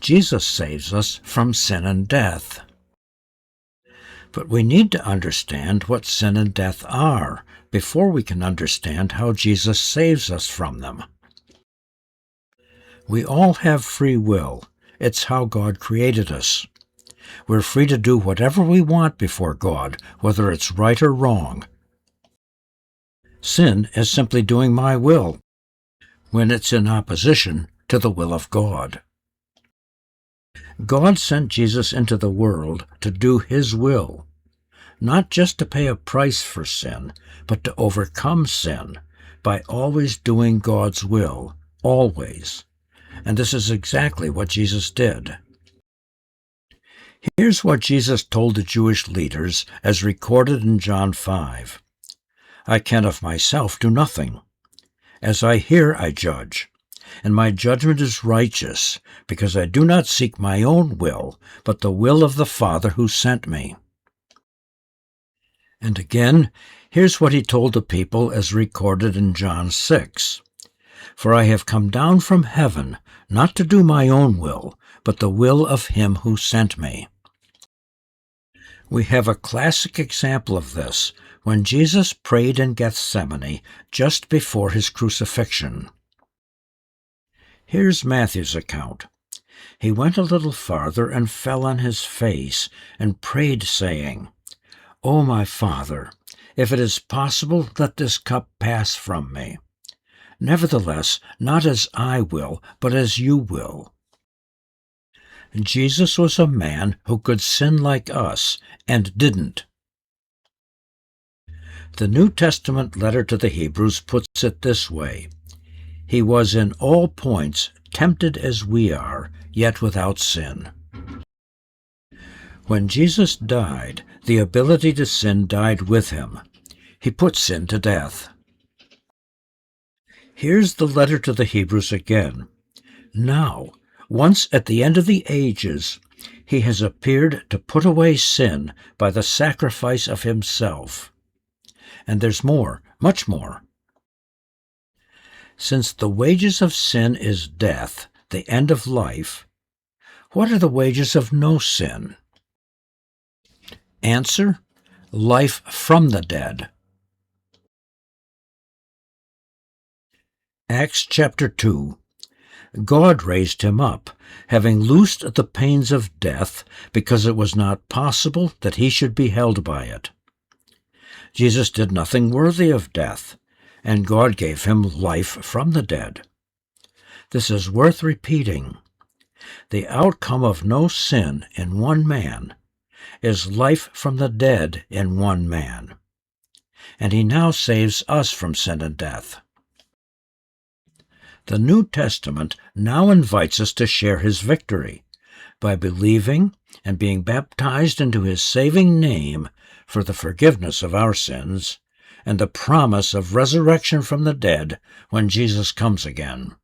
Jesus saves us from sin and death. But we need to understand what sin and death are before we can understand how Jesus saves us from them. We all have free will. It's how God created us. We're free to do whatever we want before God, whether it's right or wrong. Sin is simply doing my will when it's in opposition to the will of God. God sent Jesus into the world to do His will, not just to pay a price for sin, but to overcome sin by always doing God's will, always. And this is exactly what Jesus did. Here's what Jesus told the Jewish leaders as recorded in John 5. I can of myself do nothing. As I hear, I judge, and my judgment is righteous, because I do not seek my own will, but the will of the Father who sent me. And again, here's what He told the people as recorded in John 6. For I have come down from heaven, not to do my own will, but the will of Him who sent me. We have a classic example of this when Jesus prayed in Gethsemane just before His crucifixion. Here's Matthew's account. He went a little farther and fell on his face and prayed, saying, O my Father, if it is possible, let this cup pass from me. Nevertheless, not as I will, but as you will. Jesus was a man who could sin like us, and didn't. The New Testament letter to the Hebrews puts it this way. He was in all points tempted as we are, yet without sin. When Jesus died, the ability to sin died with Him. He put sin to death. Here's the letter to the Hebrews again. Now, once at the end of the ages, He has appeared to put away sin by the sacrifice of Himself. And there's more, much more. Since the wages of sin is death, the end of life, what are the wages of no sin? Answer: life from the dead. Acts chapter 2. God raised Him up, having loosed the pains of death, because it was not possible that He should be held by it. Jesus did nothing worthy of death, and God gave Him life from the dead. This is worth repeating. The outcome of no sin in one man is life from the dead in one man. And He now saves us from sin and death. The New Testament now invites us to share His victory by believing and being baptized into His saving name for the forgiveness of our sins and the promise of resurrection from the dead when Jesus comes again.